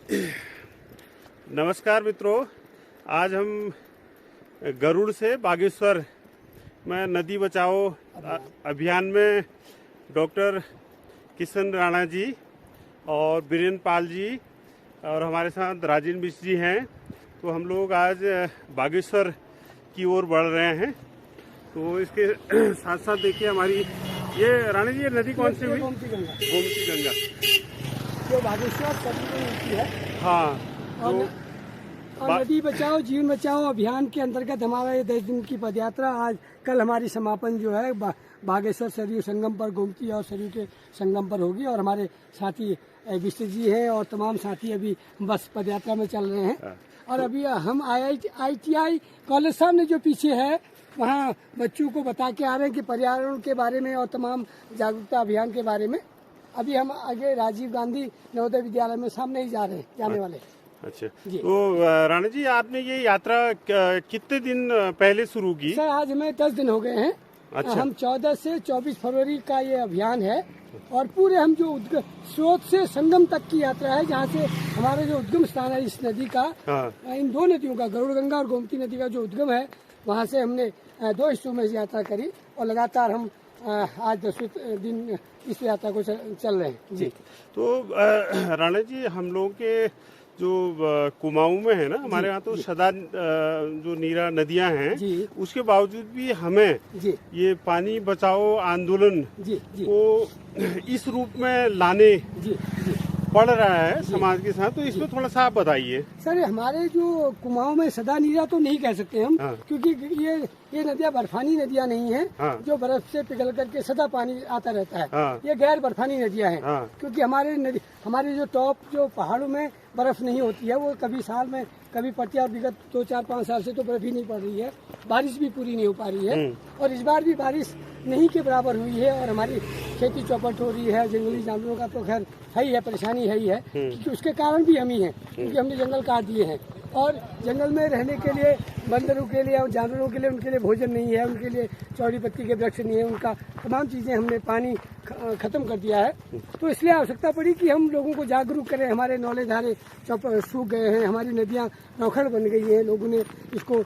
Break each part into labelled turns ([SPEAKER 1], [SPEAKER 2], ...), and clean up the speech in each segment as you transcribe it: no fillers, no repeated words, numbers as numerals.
[SPEAKER 1] नमस्कार मित्रों, आज हम गरुड़ से बागेश्वर में नदी बचाओ अभियान में डॉक्टर किशन राणा जी और बीरेन पाल जी और हमारे साथ राजेंद्र मिश्र जी हैं। तो हम लोग आज बागेश्वर की ओर बढ़ रहे हैं। तो इसके साथ साथ देखिए हमारी ये राणा जी, ये नदी कौन सी हुई?
[SPEAKER 2] गोमती गंगा।
[SPEAKER 1] गोमती गंगा
[SPEAKER 2] जो बागेश्वर सदी में होती है।
[SPEAKER 1] हाँ।
[SPEAKER 2] और नदी बचाओ जीवन बचाओ अभियान के अंतर्गत हमारा ये 10 दिन की पदयात्रा आज कल हमारी समापन जो है बागेश्वर सरयू संगम पर, गोमती और सरयू के संगम पर होगी। और हमारे साथी विष्णु जी हैं और तमाम साथी अभी बस पदयात्रा में चल रहे हैं। और अभी हम ITI कॉलेज सामने जो पीछे है वहाँ बच्चों को बता के आ रहे हैं कि पर्यावरण के बारे में और तमाम जागरूकता अभियान के बारे में। अभी हम आगे राजीव गांधी नवोदय विद्यालय में सामने ही जाने वाले।
[SPEAKER 1] अच्छा तो राणा जी, आपने ये यात्रा कितने दिन पहले शुरू की?
[SPEAKER 2] सर आज हमें 10 दिन हो गए हैं।
[SPEAKER 1] अच्छा।
[SPEAKER 2] हम 14 से 24 फरवरी का ये अभियान है और पूरे हम जो स्रोत से संगम तक की यात्रा है, जहाँ से हमारा जो उद्गम स्थान है इस नदी का। हाँ। इन दो नदियों का, गरुड़ गंगा और गोमती नदी का जो उद्गम है, वहाँ से हमने 2 हिस्सों में यात्रा करी और लगातार हम आज 10 दिन इस यात्रा को चल रहे हैं जी।
[SPEAKER 1] तो राणा जी, हम लोग के जो कुमाऊं में है ना, हमारे यहाँ तो सदा जो नीरा नदियां हैं, उसके बावजूद भी हमें ये पानी बचाओ आंदोलन को इस रूप में लाने पड़ रहा है समाज के साथ। तो इसमें थोड़ा सा आप बताइए।
[SPEAKER 2] सर हमारे जो कुमाऊं में सदा नीरा तो नहीं कह सकते हम। हाँ। क्योंकि ये नदियाँ बर्फानी नदियाँ नहीं है। हाँ। जो बर्फ से पिघल करके सदा पानी आता रहता है। हाँ। ये गैर बर्फानी नदियाँ हैं। हाँ। क्योंकि हमारे जो टॉप जो पहाड़ों में बर्फ नहीं होती है, वो कभी साल में कभी पड़ती है। और विगत 2, 4, 5 साल से तो बर्फ ही नहीं पड़ रही है, बारिश भी पूरी नहीं हो पा रही है। और इस बार भी बारिश नहीं के बराबर हुई है और हमारी खेती चौपट हो रही है। जंगली जानवरों का तो खैर है ही है, परेशानी है ही है, क्योंकि उसके कारण भी हम ही हैं, क्योंकि हमने जंगल काट दिए हैं। और जंगल में रहने के लिए बंदरों के लिए और जानवरों के लिए, उनके लिए भोजन नहीं है, उनके लिए चौड़ी पत्ती के वृक्ष नहीं है, उनका तमाम चीज़ें हमने पानी खत्म कर दिया है। तो इसलिए आवश्यकता पड़ी कि हम लोगों को जागरूक करें। हमारे नौले धारे सूख गए हैं, हमारी नदियाँ रोखड़ बन गई हैं, लोगों ने इसको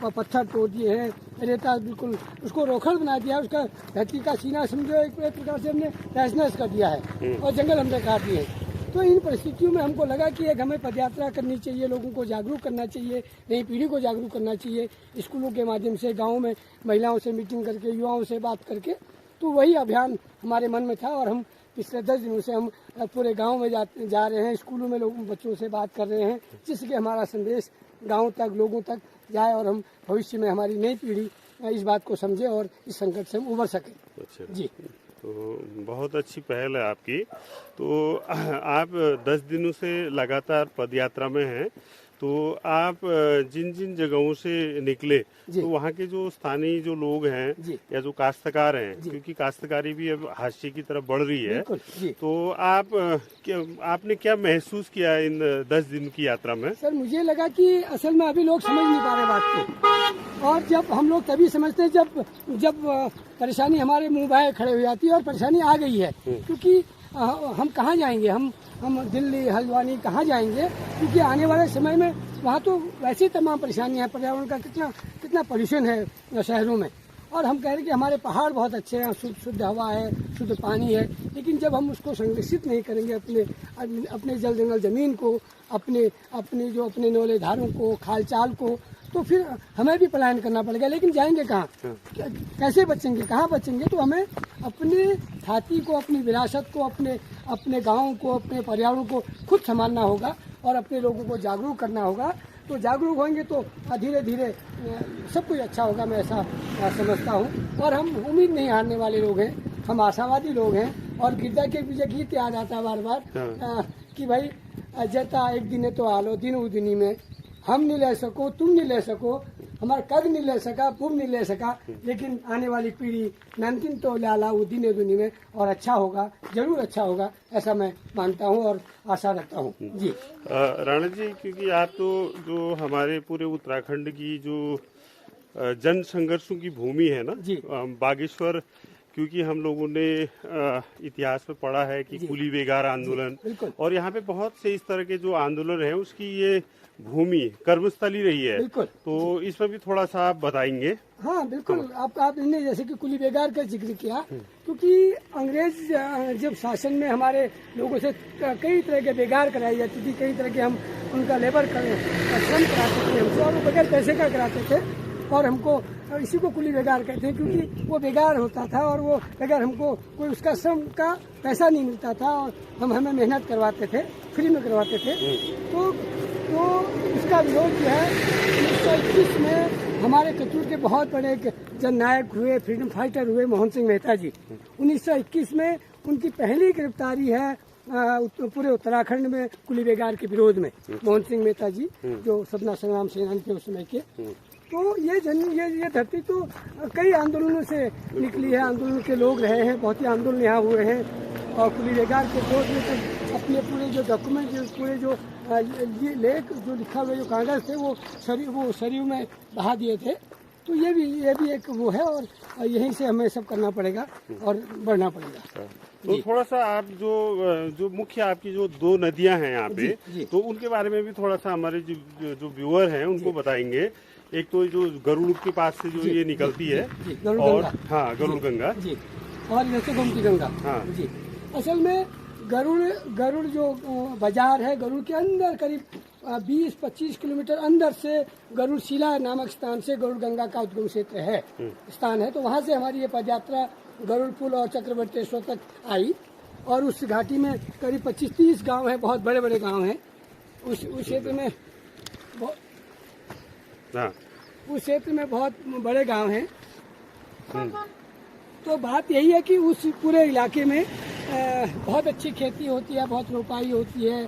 [SPEAKER 2] पत्थर तोड़ दिए हैं, रेता बिल्कुल उसको रोखड़ बना दिया, उसका धरती का सीना समझो एक प्रकार से हमने तहस-नहस कर दिया है और जंगल हमने काट दिए। तो इन परिस्थितियों में हमको लगा कि एक हमें पदयात्रा करनी चाहिए, लोगों को जागरूक करना चाहिए, नई पीढ़ी को जागरूक करना चाहिए, स्कूलों के माध्यम से, गाँव में महिलाओं से मीटिंग करके, युवाओं से बात करके। तो वही अभियान हमारे मन में था और हम पिछले 10 दिनों से हम पूरे गांव में जा रहे हैं, स्कूलों में लोगों बच्चों से बात कर रहे हैं, जिससे हमारा संदेश गांव तक, लोगों तक जाए और हम भविष्य में हमारी नई पीढ़ी इस बात को समझे और इस संकट से हम उबर सके।
[SPEAKER 1] अच्छा
[SPEAKER 2] जी,
[SPEAKER 1] तो बहुत अच्छी पहल है आपकी। तो आप 10 दिनों से लगातार पदयात्रा में हैं। तो आप जिन जिन जगहों से निकले, तो वहाँ के जो स्थानीय जो लोग हैं या जो काश्तकार हैं, क्योंकि काश्तकारी भी अब हाशिए की तरफ बढ़ रही है, तो आपने क्या महसूस किया इन 10 दिन की यात्रा में?
[SPEAKER 2] सर मुझे लगा कि असल में अभी लोग समझ नहीं पा रहे बात को, और जब हम लोग तभी समझते हैं जब परेशानी हमारे मुंह बाहर खड़े हो जाती है और परेशानी आ गई है। क्योंकि हम कहाँ जाएंगे, हम दिल्ली हल्द्वानी कहाँ जाएंगे, क्योंकि आने वाले समय में वहाँ तो वैसे ही तमाम परेशानियाँ हैं। पर्यावरण का कितना पोल्यूशन है शहरों में, और हम कह रहे हैं कि हमारे पहाड़ बहुत अच्छे हैं, शुद्ध हवा है, शुद्ध पानी है, लेकिन जब हम उसको संरक्षित नहीं करेंगे, अपने जल जंगल जमीन को, अपने नौले धारों को, खाल चाल को, तो फिर हमें भी पलायन करना पड़ेगा। लेकिन जाएंगे कहाँ, कैसे बचेंगे, कहाँ बचेंगे? तो हमें अपने हाथी को, अपनी विरासत को, अपने गाँव को, अपने पर्यावरण को खुद संभालना होगा और अपने लोगों को जागरूक करना होगा। तो जागरूक होंगे तो धीरे धीरे सब कुछ अच्छा होगा, मैं ऐसा समझता हूँ। और हम उम्मीद नहीं हारने वाले लोग हैं, हम आशावादी लोग हैं। और गिरजा के पीछे गीत याद आता है बार बार कि भाई जता एक दिन तो आलो दिन उदनी में, हम नहीं ले सको, तुम नहीं ले सको, हमारा कद नहीं ले सका, पुम नहीं ले सका, लेकिन आने वाली पीढ़ी नामकिन तो लाला वो दिन दुनी में, और अच्छा होगा, जरूर अच्छा होगा, ऐसा मैं मानता हूँ और आशा रखता हूँ। जी
[SPEAKER 1] राणा जी, क्योंकि आप तो जो हमारे पूरे उत्तराखंड की जो जन संघर्षों की भूमि है ना, बागेश्वर क्योंकि हम लोगों ने इतिहास में पढ़ा है कि कुली बेगार आंदोलन, और यहाँ पे बहुत से इस तरह के जो आंदोलन है उसकी ये भूमि कर्मस्थली रही है, तो इसमें भी थोड़ा सा आप बताएंगे।
[SPEAKER 2] हाँ बिल्कुल, आपने जैसे कि कुली बेगार का जिक्र किया, क्योंकि अंग्रेज जब शासन में हमारे लोगों से कई तरह के बेगार कराई जाती थी, कई तरह के हम उनका लेबर श्रम कराते थे हमसे, और वो बगैर पैसे का कराते थे, और हमको इसी को कुली बेगार कहते हैं, क्योंकि वो बेगार होता था और वो बगैर हमको कोई उसका श्रम का पैसा नहीं मिलता था, और हमें मेहनत करवाते थे, फ्री में करवाते थे। तो उसका विरोध जो है 1921 में हमारे कचूर के बहुत बड़े जननायक हुए, फ्रीडम फाइटर हुए मोहन सिंह मेहता जी। 1921 में उनकी पहली गिरफ्तारी है पूरे उत्तराखंड में कुली बेगार के विरोध में, मोहन सिंह मेहता जी जो स्वतंत्रता संग्राम सेनानी थे उस समय के। तो ये धरती तो कई आंदोलनों से निकली है, आंदोलन के लोग रहे हैं, बहुत ही आंदोलन यहाँ हुए हैं, और कुली बेगार के विरोध में तो अपने पूरे जो डॉक्यूमेंट, पूरे जो लेख जो लिखा हुआ जो कागज थे वो सरयू में बहा दिए थे। तो ये भी एक वो है, और यहीं से हमें सब करना पड़ेगा और बढ़ना पड़ेगा।
[SPEAKER 1] तो थोड़ा सा आप जो मुख्य आपकी जो दो नदियां हैं यहाँ पे, तो उनके बारे में भी थोड़ा सा हमारे जो व्यूअर हैं उनको बताएंगे। एक तो जो गरुड़ के पास से जो ये निकलती है, और हाँ गरुड़ गंगा जी,
[SPEAKER 2] और जैसे गोमती गंगा हाँ जी। असल में गरुड़ जो बाजार है, गरुड़ के अंदर करीब 20-25 किलोमीटर अंदर से गरुड़ शिला नामक स्थान से गरुड़ गंगा का उद्गम क्षेत्र है, स्थान है। तो वहाँ से हमारी ये पदयात्रा गरुड़ पुल और चक्रवर्तेश्वर तक आई, और उस घाटी में करीब 25-30 गांव हैं, बहुत बड़े बड़े गांव हैं उस क्षेत्र में, उस क्षेत्र में बहुत बड़े गांव हैं। तो बात यही है कि उस पूरे इलाके में बहुत अच्छी खेती होती है, बहुत रोपाई होती है,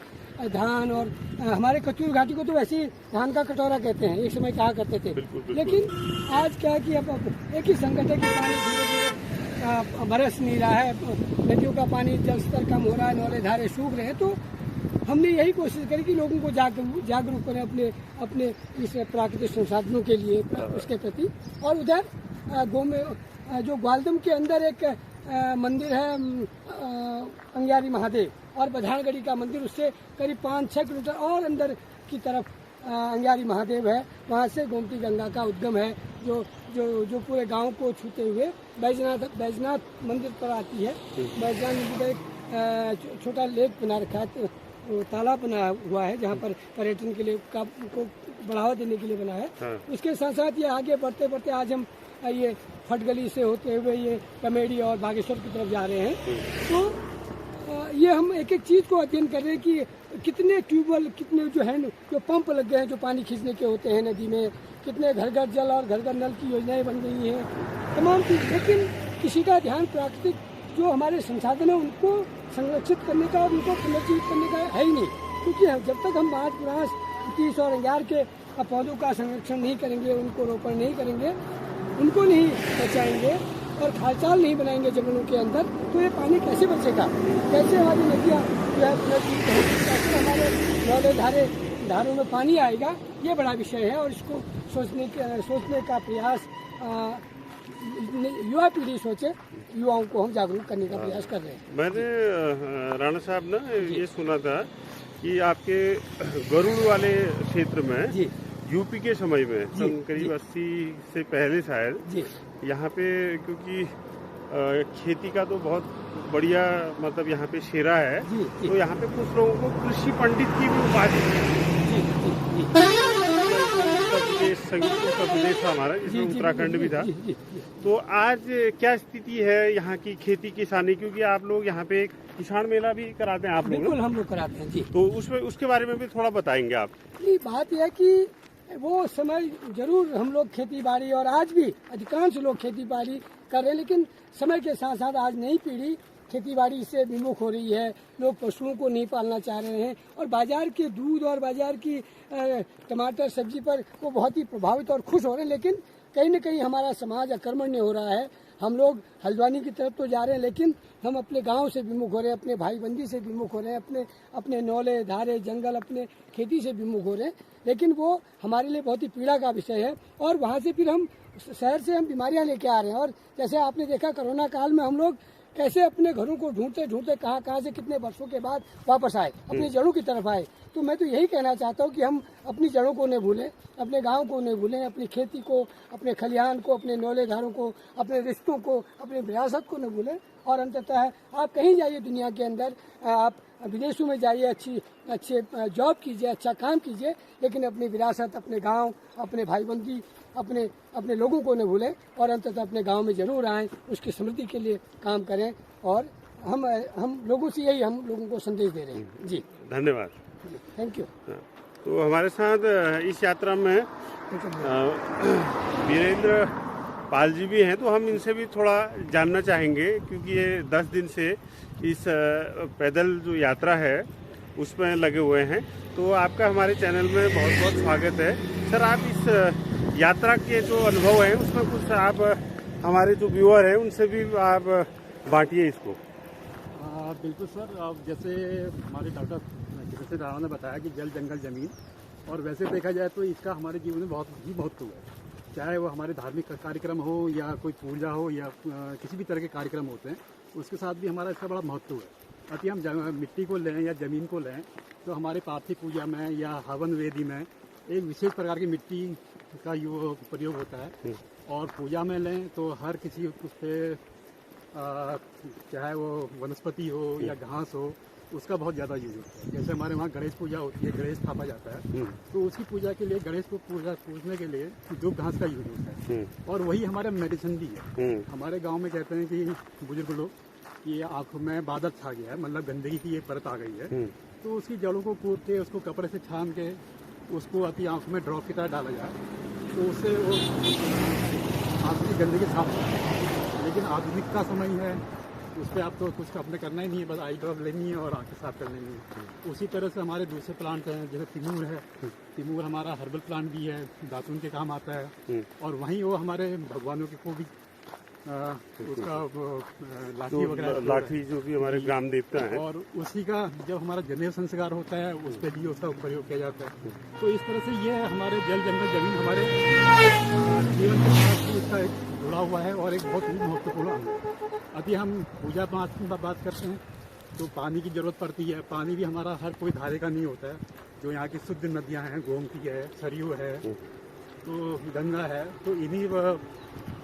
[SPEAKER 2] धान, और हमारे कचूर घाटी को तो वैसे ही धान का कटोरा कहते हैं, एक समय कहा करते थे। लेकिन आज क्या है कि अब एक ही संकट है कि पानी धीरे धीरे बरस नहीं रहा है, नदियों का पानी जल स्तर कम हो रहा है, नौले धारे सूख रहे हैं। तो हमने यही कोशिश करी कि लोगों को जागरूक करें अपने इस प्राकृतिक संसाधनों के लिए, उसके प्रति। और उधर जो ग्वालदम के अंदर एक मंदिर है अंगियारी महादेव, और बधानगढ़ी का मंदिर उससे करीब 5-6 किलोमीटर और अंदर की तरफ अंगियारी महादेव है। वहाँ से गोमती गंगा का उद्गम है, जो पूरे गांव को छूते हुए बैजनाथ मंदिर पर आती है। बैजनाथ मंदिर का एक छोटा लेक बना रखा है, तालाब बना हुआ है, जहाँ पर पर्यटन के लिए को बढ़ावा देने के लिए बना है। उसके साथ साथ ये आगे बढ़ते बढ़ते आज हम ये फटगली से होते हुए ये कमेडी और बागेश्वर की तरफ जा रहे हैं। तो ये हम एक एक चीज़ को अध्ययन कर रहे हैं कि कितने ट्यूबवेल, कितने जो है जो पंप लग गए हैं जो पानी खींचने के होते हैं नदी में, कितने घर घर जल और घर घर नल की योजनाएं बन गई हैं, तमाम चीज़। लेकिन किसी का ध्यान प्राकृतिक जो हमारे संसाधन है उनको संरक्षित करने का, उनको पुनर्जीवित करने का है ही नहीं। क्योंकि जब तक हम बांस, बुरांस, तीस और अंगार के पौधों का संरक्षण नहीं करेंगे, उनको रोपण नहीं करेंगे, उनको नहीं बचाएंगे और खालचाल नहीं बनाएंगे जंगलों के अंदर, तो ये पानी कैसे बचेगा, कैसे हमारी नदियाँ जो है पुनर्जीवित होंगी, कैसे हमारे नौले धारों में पानी आएगा, ये बड़ा विषय है। और इसको सोचने का प्रयास युवा पीढ़ी सोचे, युवाओं को हम जागरूक करने का प्रयास कर रहे हैं।
[SPEAKER 1] मैंने राणा साहब ना ये सुना था कि आपके गरुड़ वाले क्षेत्र में जी, यूपी के समय में करीब 80 से पहले शायद यहाँ पे, क्योंकि खेती का तो बहुत बढ़िया मतलब यहाँ पे शेरा है, तो यहाँ पे कुछ लोगों को कृषि पंडित की भी उपाधि उत्तर प्रदेश था हमारा, जिसमें उत्तराखंड भी था। तो आज क्या स्थिति है यहाँ की खेती किसानी, क्योंकि आप लोग यहाँ पे एक किसान मेला भी कराते हैं आप लोग?
[SPEAKER 2] बिल्कुल, हम लोग कराते हैं जी।
[SPEAKER 1] तो उसके बारे में भी थोड़ा बताएंगे आप?
[SPEAKER 2] बात यह है कि वो समय जरूर हम लोग खेती बाड़ी, और आज भी अधिकांश लोग खेती बाड़ी कर रहे हैं, लेकिन समय के साथ साथ आज नई पीढ़ी खेती बाड़ी से विमुख हो रही है। लोग पशुओं को नहीं पालना चाह रहे हैं, और बाजार के दूध और बाजार की टमाटर सब्जी पर वो बहुत ही प्रभावित और खुश हो रहे हैं। लेकिन कहीं न कहीं हमारा समाज अकर्मण्य हो रहा है। हम लोग हल्द्वानी की तरफ तो जा रहे हैं, लेकिन हम अपने गांव से विमुख हो रहे हैं, अपने भाई बंदी से विमुख हो रहे हैं, अपने नौले धारे जंगल, अपने खेती से विमुख हो रहे हैं। लेकिन वो हमारे लिए बहुत ही पीड़ा का विषय है। और वहाँ से फिर हम शहर से हम बीमारियां लेके आ रहे हैं। और जैसे आपने देखा कोरोना काल में हम लोग कैसे अपने घरों को ढूंढते ढूंढते कहाँ से कितने वर्षों के बाद वापस आए, अपनी जड़ों की तरफ आए। तो मैं तो यही कहना चाहता हूँ कि हम अपनी जड़ों को नहीं भूलें, अपने गांव को नहीं भूलें, अपनी खेती को, अपने खलिहान को, अपने नौले घरों को, अपने रिश्तों को, अपनी विरासत को नहीं भूलें। और अंततः आप कहीं जाइए दुनिया के अंदर, आप विदेशों में जाइए, अच्छे जॉब कीजिए, अच्छा काम कीजिए, लेकिन अपनी विरासत, अपने गांव, अपने भाई बंदी, अपने लोगों को न भूलें और अंततः अपने गांव में जरूर आएं, उसकी समृद्धि के लिए काम करें। और हम लोगों से यही हम लोगों को संदेश दे रहे हैं। जी
[SPEAKER 1] धन्यवाद,
[SPEAKER 2] थैंक यू।
[SPEAKER 1] तो हमारे साथ इस यात्रा में वीरेंद्र पाल जी भी हैं, तो हम इनसे भी थोड़ा जानना चाहेंगे, क्योंकि ये 10 दिन से इस पैदल जो यात्रा है उसमें लगे हुए हैं। तो आपका हमारे चैनल में बहुत बहुत स्वागत है। सर, आप इस यात्रा के जो अनुभव हैं उसमें कुछ आप हमारे जो व्यूअर हैं उनसे भी आप बांटिए इसको।
[SPEAKER 3] बिल्कुल सर, अब जैसे हमारे डॉक्टर किशन राणा ने बताया कि जल जंगल जमीन, और वैसे देखा जाए तो इसका हमारे जीवन में बहुत ही महत्व है। चाहे वो हमारे धार्मिक कार्यक्रम हो या कोई पूजा हो या किसी भी तरह के कार्यक्रम होते हैं, उसके साथ भी हमारा इसका बड़ा महत्व है। अति हम मिट्टी को लें या ज़मीन को लें तो हमारे पार्थिव पूजा में या हवन वेदी में एक विशेष प्रकार की मिट्टी का प्रयोग होता है। और पूजा में लें तो हर किसी उस पर चाहे वो वनस्पति हो या घास हो, उसका बहुत ज़्यादा यूज होता है। जैसे हमारे वहाँ गणेश पूजा होती है, गणेश स्थापा जाता है, तो उसकी पूजा के लिए, गणेश को पूजने के लिए दुब घास का यूज होता है। और वही हमारा मेडिसिन भी है। हमारे गांव में कहते हैं कि बुजुर्ग लोग, ये आंखों में बादल छा गया है, मतलब गंदगी की ये परत आ गई है, तो उसकी जड़ों को कूट के, उसको कपड़े से छान के, उसको अति आंखों में ड्रॉप की तरह डाला जाए, तो उससे वो आंखों की गंदगी साफ होती है। लेकिन आधुनिक का समय है, उस पर आपको कुछ अपने करना ही नहीं है, बस आई ड्रॉप लेनी है और आंखें साफ कर लेनी है। उसी तरह से हमारे दूसरे प्लांट हैं, जैसे तिमूर है। तिमूर हमारा हर्बल प्लांट भी है, दातुन के काम आता है। और वहीं वो हमारे भगवानों के को भी उसका लाठी वगैरह,
[SPEAKER 1] लाठी जो भी हमारे ग्राम देवता है, और
[SPEAKER 3] उसी का जब हमारा जनेऊ संस्कार होता है उस पर भी उसका प्रयोग किया जाता है। तो इस तरह से ये हमारे जल जंगल जमीन हमारे जीवन के साथ इसका एक जुड़ा हुआ है और एक बहुत ही महत्वपूर्ण अंग है। अभी हम पूजा पाठ की बात करते हैं तो पानी की जरूरत पड़ती है। पानी भी हमारा हर कोई धारे का नहीं होता है। जो यहाँ की शुद्ध नदियाँ हैं, गोमती है, सरयू है, तो गंगा है, तो इन्हीं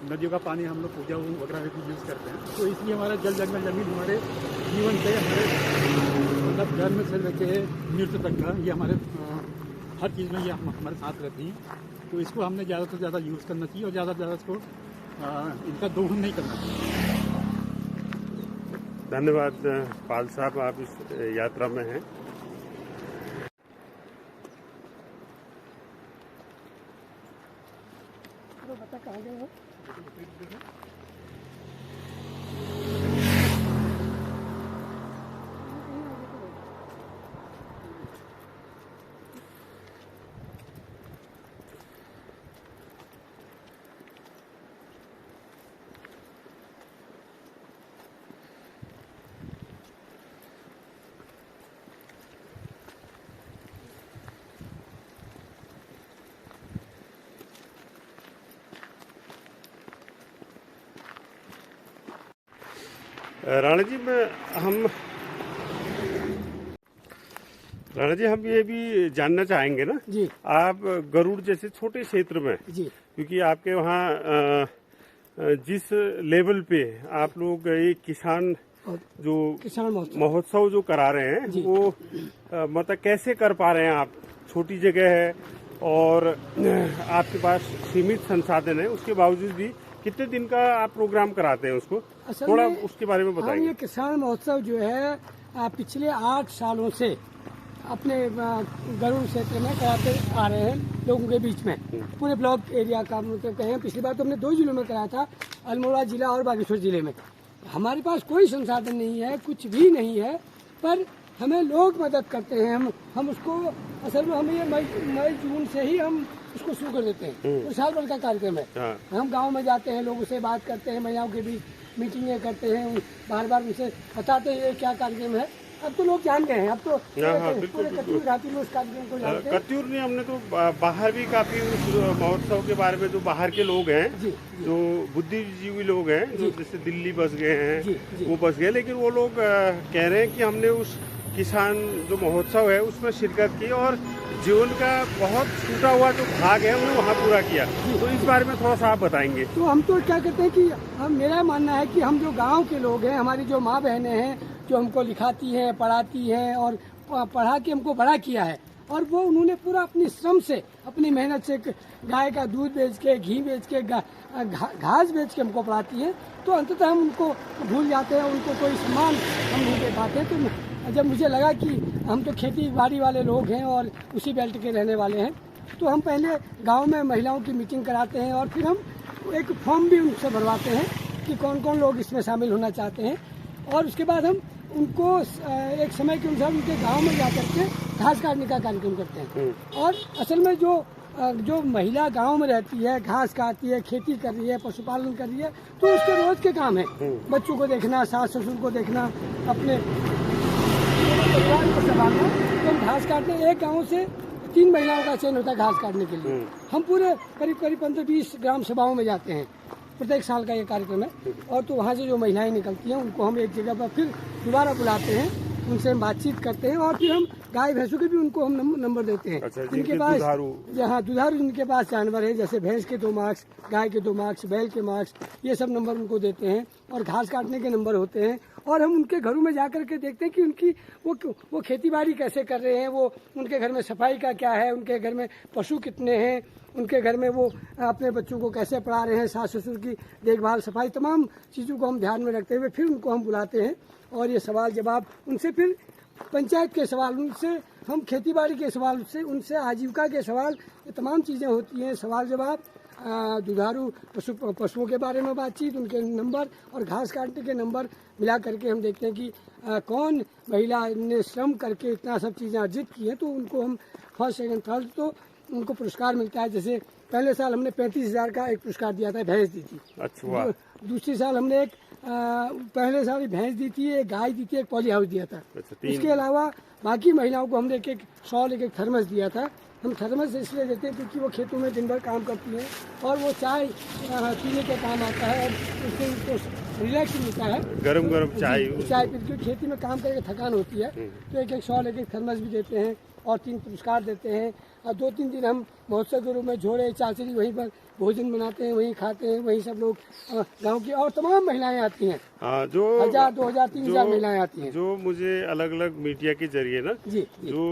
[SPEAKER 3] नदियों का पानी हम लोग पूजा वगैरह में भी यूज़ करते हैं। तो इसलिए हमारा जल जंगल जमीन हमारे जीवन से, हमारे मतलब जन्म से लेके मृत्यु तक का ये हमारे हर चीज़ में ये हमारे साथ रहती है। तो इसको हमने ज़्यादा से ज़्यादा यूज़ करना चाहिए और ज़्यादा से ज़्यादा इसको इनका दोहन नहीं करना चाहिए।
[SPEAKER 1] धन्यवाद पाल साहब, आप इस यात्रा में हैं।
[SPEAKER 2] बता कहाँ गए हो?
[SPEAKER 1] राणा जी हम ये भी जानना चाहेंगे ना
[SPEAKER 2] जी,
[SPEAKER 1] आप गरुड़ जैसे छोटे क्षेत्र में
[SPEAKER 2] जी,
[SPEAKER 1] क्योंकि आपके वहाँ जिस लेवल पे आप लोग ये किसान महोत्सव जो करा रहे हैं वो मतलब कैसे कर पा रहे हैं आप? छोटी जगह है और आपके पास सीमित संसाधन है, उसके बावजूद भी कितने दिन का आप प्रोग्राम कराते हैं उसको? थोड़ा उसके बारे में बताइए।
[SPEAKER 2] ये किसान महोत्सव जो है पिछले 8 सालों से अपने गरुड़ क्षेत्र में कराते आ रहे हैं लोगों के बीच में। पूरे ब्लॉक एरिया का मतलब कहें, पिछली बार तो हमने 2 जिलों में कराया था, अल्मोड़ा जिला और बागेश्वर जिले में। हमारे पास कोई संसाधन नहीं है, कुछ भी नहीं है, पर हमें लोग मदद करते हैं। हम उसको असल में हम ये मई जून से ही हम उसको शुरू कर देते हैं। तो साल भर का कार्यक्रम है। हम गांव में जाते हैं, लोगों से बात करते हैं, महिलाओं के बीच मीटिंगें करते हैं, बार बार उनसे बताते हैं क्या कार्यक्रम है। अब तो लोग जान गए हैं, अब तो
[SPEAKER 1] हाँ,
[SPEAKER 2] पूरे कत्यूर घाटी में उस कार्यक्रम को जानते हैं।
[SPEAKER 1] कत्यूर नहीं, हमने तो बाहर भी काफी उस महोत्सव के बारे में, जो बाहर के लोग हैं, जो बुद्धिजीवी लोग हैं, जो जैसे दिल्ली बस गए हैं, वो बस गए, लेकिन वो लोग कह रहे हैं कि हमने उस किसान जो महोत्सव है उसमें शिरकत की और जीवन का बहुत छूटा हुआ जो भाग है उन्हें वहाँ पूरा किया। तो इस बारे में थोड़ा सा आप बताएंगे।
[SPEAKER 2] तो हम तो क्या कहते हैं कि मेरा मानना है कि हम जो गांव के लोग हैं, हमारी जो माँ बहनें हैं, जो हमको लिखाती हैं, पढ़ाती हैं और पढ़ा के हमको बड़ा किया है, और वो उन्होंने पूरा अपनी श्रम से, अपनी मेहनत से गाय का दूध बेच के, घी बेच के, घास बेच के हमको पढ़ाती है, तो अंततः हम उनको भूल जाते हैं, उनको कोई सम्मान हम नहीं दे पाते। तो जब मुझे लगा कि हम तो खेती बाड़ी वाले लोग हैं और उसी बेल्ट के रहने वाले हैं, तो हम पहले गांव में महिलाओं की मीटिंग कराते हैं और फिर हम एक फॉर्म भी उनसे भरवाते हैं कि कौन कौन लोग इसमें शामिल होना चाहते हैं, और उसके बाद हम उनको एक समय के अनुसार उनके गांव में जाकर के घास काटने का कार्यक्रम करते हैं। और असल में जो महिला गांव में रहती है, घास काटती है, खेती कर रही है, पशुपालन कर रही है, तो उसके रोज के काम है बच्चों को देखना, सास ससुर को देखना, अपने परिवार को संभालना। तो हम घास काटने, एक गांव से 3 महिलाओं का चयन होता है घास काटने के लिए। हम पूरे करीब 15-20 ग्राम सभाओं में जाते हैं, प्रत्येक साल का ये कार्यक्रम है। और तो वहाँ से जो महिलाएं निकलती हैं उनको हम एक जगह पर फिर दोबारा बुलाते हैं, उनसे हम बातचीत करते हैं और फिर हम गाय भैंसों के भी उनको हम नंबर देते हैं।
[SPEAKER 1] अच्छा,
[SPEAKER 2] जिनके पास जहाँ दुधारू जिनके पास जानवर है, जैसे भैंस के 2 मार्क्स, गाय के 2 मार्क्स, बैल के मार्क्स, ये सब नंबर उनको देते हैं। और घास काटने के नंबर होते हैं, और हम उनके घरों में जाकर के देखते हैं कि उनकी वो खेती बाड़ी कैसे कर रहे हैं, वो उनके घर में सफाई का क्या है, उनके घर में पशु कितने हैं, उनके घर में वो अपने बच्चों को कैसे पढ़ा रहे हैं, सास ससुर की देखभाल, सफाई, तमाम चीज़ों को हम ध्यान में रखते हुए फिर उनको हम बुलाते हैं। और ये सवाल जवाब उनसे, फिर पंचायत के सवाल उनसे, हम खेती बाड़ी के सवाल उनसे आजीविका के सवाल, ये तमाम चीज़ें होती हैं, सवाल जवाब, दुधारू पशुओं के बारे में बातचीत, उनके नंबर और घास काटने के नंबर मिला करके हम देखते हैं कि कौन महिला ने श्रम करके इतना सब चीज़ें अर्जित की हैं, तो उनको हम फर्स्ट सेकंड थर्ड तो उनको पुरस्कार मिलता है। जैसे पहले साल हमने 35,000 का एक पुरस्कार दिया था, भैंस दी थी।
[SPEAKER 1] अच्छा।
[SPEAKER 2] दूसरी साल हमने एक पहले साल भैंस दी थी, एक गाय दी थी, एक पॉली हाउस दिया था।
[SPEAKER 1] अच्छा,
[SPEAKER 2] इसके अलावा बाकी महिलाओं को हमने एक शॉल, एक थर्मस दिया था। हम थर्मस इसलिए देते हैं क्योंकि वो खेतों में दिन भर काम करती हैं और वो चाय पीने के काम आता है और उससे उनको रिलैक्स मिलता है,
[SPEAKER 1] गरम गरम चाय
[SPEAKER 2] पी के खेती में काम करके थकान होती है। तो एक शॉल, एक थर्मस भी देते हैं और 3 पुरस्कार देते हैं। और 2-3 दिन हम महोत्सव के रूप में झोड़े चाचरी वहीं पर भोजन बनाते हैं, वहीं खाते हैं, वहीं सब लोग गांव की और तमाम महिलाएं आती हैं।
[SPEAKER 1] हाँ, जो
[SPEAKER 2] 1000, 2000, 3000 महिलाएं आती हैं।
[SPEAKER 1] जो मुझे अलग अलग मीडिया के जरिए ना
[SPEAKER 2] जी,
[SPEAKER 1] जो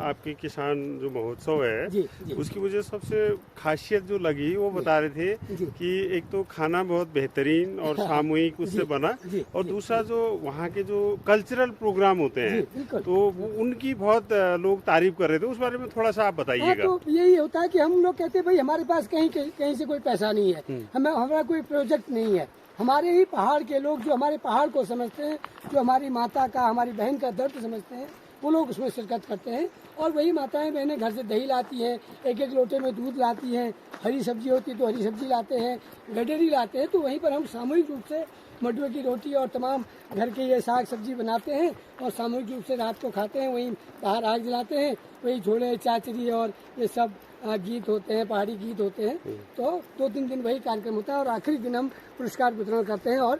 [SPEAKER 1] आपके किसान जो महोत्सव है,
[SPEAKER 2] जी, जी,
[SPEAKER 1] उसकी मुझे सबसे खासियत जो लगी वो बता रहे थे कि एक तो खाना बहुत बेहतरीन और सामूहिक उससे बना, और दूसरा जो वहाँ के जो कल्चरल प्रोग्राम होते हैं तो उनकी बहुत लोग तारीफ कर रहे थे। उस बारे में थोड़ा सा आप बताइएगा।
[SPEAKER 2] तो यही होता है कि हम लोग कहते हैं भाई हमारे पास कहीं से कोई पैसा नहीं है, हमारा कोई प्रोजेक्ट नहीं है। हमारे ही पहाड़ के लोग जो हमारे पहाड़ को समझते हैं, जो हमारी माता का, हमारी बहन का दर्द समझते हैं, वो लोग उसमें शिरकत करते हैं। और वही माताएं बहनें घर से दही लाती हैं, एक लोटे में दूध लाती हैं, हरी सब्जी होती है तो हरी सब्जी लाते हैं, गडेरी लाते हैं। तो वहीं पर हम सामूहिक रूप से मडुए की रोटी और तमाम घर के ये साग सब्जी बनाते हैं और सामूहिक रूप से रात को खाते हैं। वहीं बाहर आग जलाते हैं, वही झोड़े चाचरी और ये सब गीत होते हैं, पहाड़ी गीत होते हैं। तो 2-3 दिन वही कार्यक्रम होता है और आखिरी दिन हम पुरस्कार वितरण करते हैं और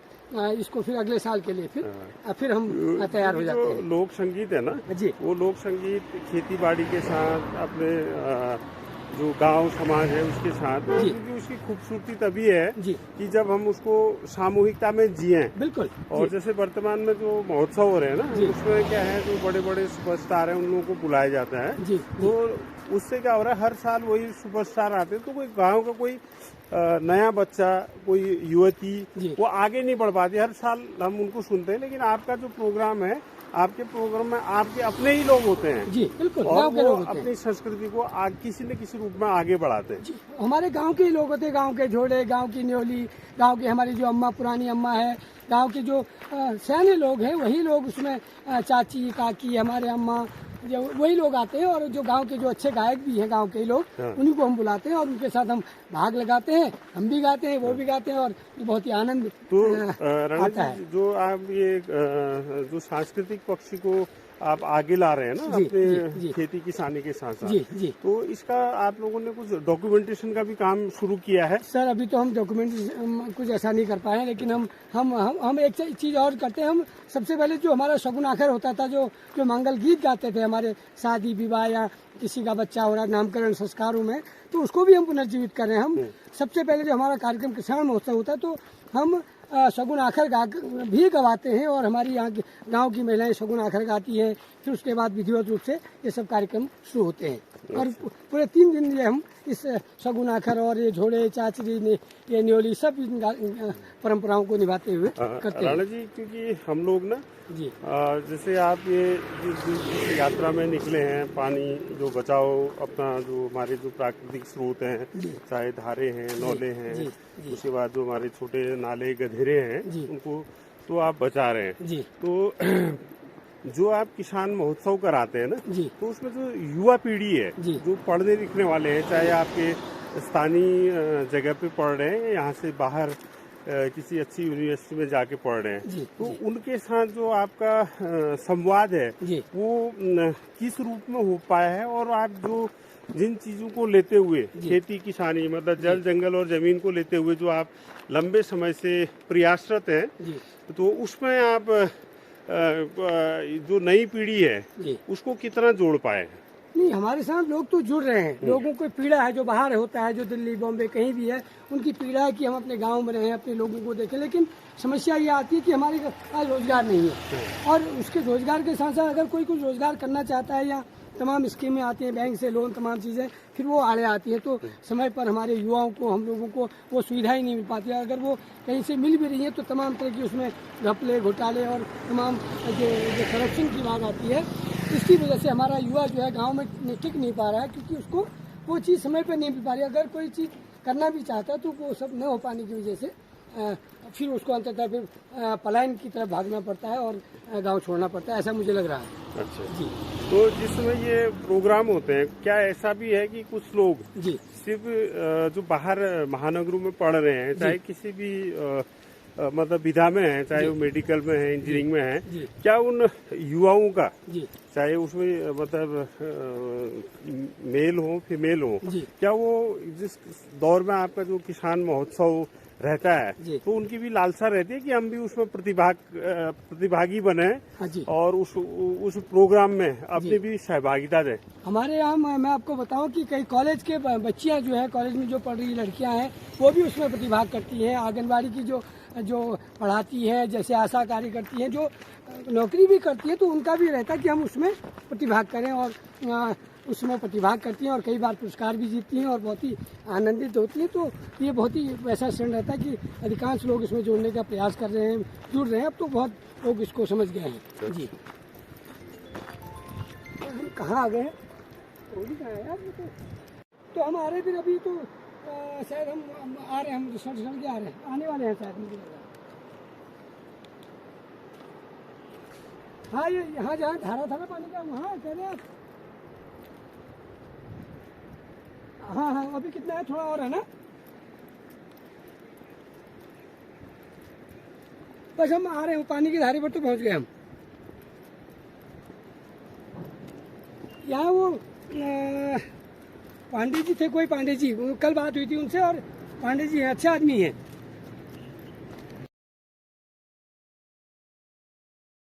[SPEAKER 2] इसको फिर अगले साल के लिए फिर हम तैयार हो जाते हैं।
[SPEAKER 1] लोक संगीत है ना
[SPEAKER 2] जी,
[SPEAKER 1] वो लोक संगीत खेती बाड़ी के साथ अपने जो गांव समाज है उसके साथ, क्योंकि उसकी खूबसूरती तभी है कि जब हम उसको सामूहिकता में जिए।
[SPEAKER 2] बिल्कुल।
[SPEAKER 1] और जैसे वर्तमान में जो महोत्सव हो रहे हैं ना, उसमें क्या है, जो बड़े बड़े सुपरस्टार हैं उन लोगों को बुलाया जाता है। तो उससे क्या हो रहा है, हर साल वही सुपरस्टार आते हैं, तो कोई गांव का कोई नया बच्चा, कोई युवती वो आगे नहीं बढ़ पाती। हर साल हम उनको सुनते हैं, लेकिन आपका जो प्रोग्राम है, आपके प्रोग्राम में आपके अपने ही लोग होते हैं।
[SPEAKER 2] जी बिल्कुल,
[SPEAKER 1] और वो अपनी संस्कृति को किसी न किसी रूप में आगे बढ़ाते हैं।
[SPEAKER 2] हमारे गांव के ही लोग होते हैं, गांव के झोड़े, गांव की न्योली, गांव की हमारी जो अम्मा, पुरानी अम्मा है, गांव के जो सयाने लोग हैं, वही लोग उसमें चाची काकी, हमारे अम्मा जो वही लोग आते हैं और जो गांव के जो अच्छे गायक भी हैं गांव के लोग, उन्हीं को हम बुलाते हैं और उनके साथ हम भाग लगाते हैं, हम भी गाते हैं, वो भी गाते हैं और बहुत ही आनंद आता है।
[SPEAKER 1] जो आप ये जो सांस्कृतिक पक्ष को आप आगे ला रहे हैं ना अपने खेती किसानी के साथ साथ,
[SPEAKER 2] जी,
[SPEAKER 1] तो इसका आप लोगों ने कुछ डॉक्यूमेंटेशन का भी काम शुरू किया है?
[SPEAKER 2] सर अभी तो हम डॉक्यूमेंट कुछ ऐसा नहीं कर पाए हैं, लेकिन हम एक चीज और करते हैं। हम सबसे पहले जो हमारा शगुन आखिर होता था, जो मंगल गीत गाते थे हमारे शादी विवाह या किसी का बच्चा हो रहा नामकरण संस्कारों में, तो उसको भी हम पुनर्जीवित कर रहे हैं। हम सबसे पहले जो हमारा कार्यक्रम किसान महोत्सव होता है तो हम शगुन आखिर भी गवाते हैं और हमारी यहाँ की गाँव की महिलाएं शगुन आखिर गाती हैं। फिर उसके बाद विधिवत रूप से ये सब कार्यक्रम शुरू होते हैं और पूरे 3 दिन ये हम इस शगुन आखिर और ये झोड़े चाचरी ये न्योली सब परंपराओं को निभाते हुए करते हैं।
[SPEAKER 1] राणा जी, क्योंकि हम लोग ना
[SPEAKER 2] जी
[SPEAKER 1] जैसे आप ये जिस यात्रा में निकले हैं, पानी जो बचाओ अपना जो हमारे जो प्राकृतिक स्रोत हैं, चाहे धारे हैं, नौले हैं, उसके बाद जो हमारे छोटे नाले गधेरे हैं, उनको तो आप बचा रहे हैं।
[SPEAKER 2] जी
[SPEAKER 1] तो जो आप किसान महोत्सव कराते हैं ना,
[SPEAKER 2] जी
[SPEAKER 1] तो उसमें जो युवा पीढ़ी है, जो पढ़ने लिखने वाले हैं, चाहे आपके स्थानीय जगह पे पढ़ रहे हैं, यहाँ से बाहर किसी अच्छी यूनिवर्सिटी में जाके पढ़ रहे हैं, तो उनके साथ जो आपका संवाद है वो किस रूप में हो पाया है? और आप जो जिन चीजों को लेते हुए खेती किसानी मतलब जल जंगल और जमीन को लेते हुए जो आप लंबे समय से प्रयासरत हैं, तो उसमें आप जो नई पीढ़ी है उसको कितना जोड़ पाए?
[SPEAKER 2] नहीं, हमारे साथ लोग तो जुड़ रहे हैं। लोगों को पीड़ा है, जो बाहर होता है, जो दिल्ली बॉम्बे कहीं भी है, उनकी पीड़ा है कि हम अपने गांव में रहें, अपने लोगों को देखें। लेकिन समस्या ये आती है कि हमारे पास रोजगार नहीं है और उसके रोजगार के साथ साथ अगर कोई कुछ रोजगार करना चाहता है या तमाम स्कीमें आती हैं, बैंक से लोन, तमाम चीज़ें, फिर वो आड़े आती हैं, तो समय पर हमारे युवाओं को, हम लोगों को वो सुविधा ही नहीं मिल पाती है। अगर वो कहीं से मिल भी रही है तो तमाम तरह की उसमें घपले घोटाले और तमाम जो करप्शन की बात आती है। इसकी वजह से हमारा युवा जो है गांव में टिक नहीं पा रहा है, क्योंकि उसको वो चीज़ समय पर नहीं मिल पा रही। अगर कोई चीज़ करना भी चाहता है तो वो सब न हो पाने की वजह से फिर उसको अंततः फिर पलायन की तरफ भागना पड़ता है और गांव छोड़ना पड़ता है, ऐसा मुझे लग रहा है।
[SPEAKER 1] अच्छा
[SPEAKER 2] जी।
[SPEAKER 1] तो जिस समय ये प्रोग्राम होते हैं, क्या ऐसा भी है कि कुछ लोग
[SPEAKER 2] जी
[SPEAKER 1] सिर्फ जो बाहर महानगरों में पढ़ रहे हैं, चाहे किसी भी मतलब विधा में है, चाहे वो मेडिकल में है, इंजीनियरिंग में है, क्या उन युवाओं का चाहे उसमें मतलब मेल हो फीमेल हो, क्या वो जिस दौर में आपका जो किसान महोत्सव रहता है तो उनकी भी लालसा रहती है कि हम भी उसमें प्रतिभागी बने और उस प्रोग्राम में अपनी भी सहभागिता दें?
[SPEAKER 2] हमारे यहाँ मैं आपको बताऊं कि कई कॉलेज के बच्चियां जो है, कॉलेज में जो पढ़ रही लड़कियां हैं, वो भी उसमें प्रतिभाग करती हैं। आंगनबाड़ी की जो पढ़ाती है, जैसे आशा कार्य करती हैं, जो नौकरी भी करती है, तो उनका भी रहता है कि हम उसमें प्रतिभाग करें और उसमें प्रतिभाग करती हैं और कई बार पुरस्कार भी जीतती हैं और बहुत ही आनंदित होती हैं। तो ये बहुत ही वैसा क्षण रहता है कि अधिकांश लोग इसमें जोड़ने का प्रयास कर रहे हैं, जुड़ रहे हैं। अब तो बहुत लोग इसको समझ गए हैं। जी, हम कहाँ आ गए हैं? कहाँ है यार? तो हम आ रहे थे अभी, तो शायद हम आ रहे हैं, हम रिसर्च करके आ रहे हैं, आने वाले हैं शायद, मुझे लग रहा है। हाँ, ये यहाँ जहाँ धारा था ना पानी का, वहाँ कह रहे हैं आप? हाँ हाँ, अभी कितना है? थोड़ा और है ना? बस हम आ रहे हैं, पानी की धारे पर तो पहुँच गए हम। यहाँ वो पांडे जी थे, कोई पांडे जी, कल बात हुई थी उनसे, और पांडे जी हैं, अच्छे आदमी हैं।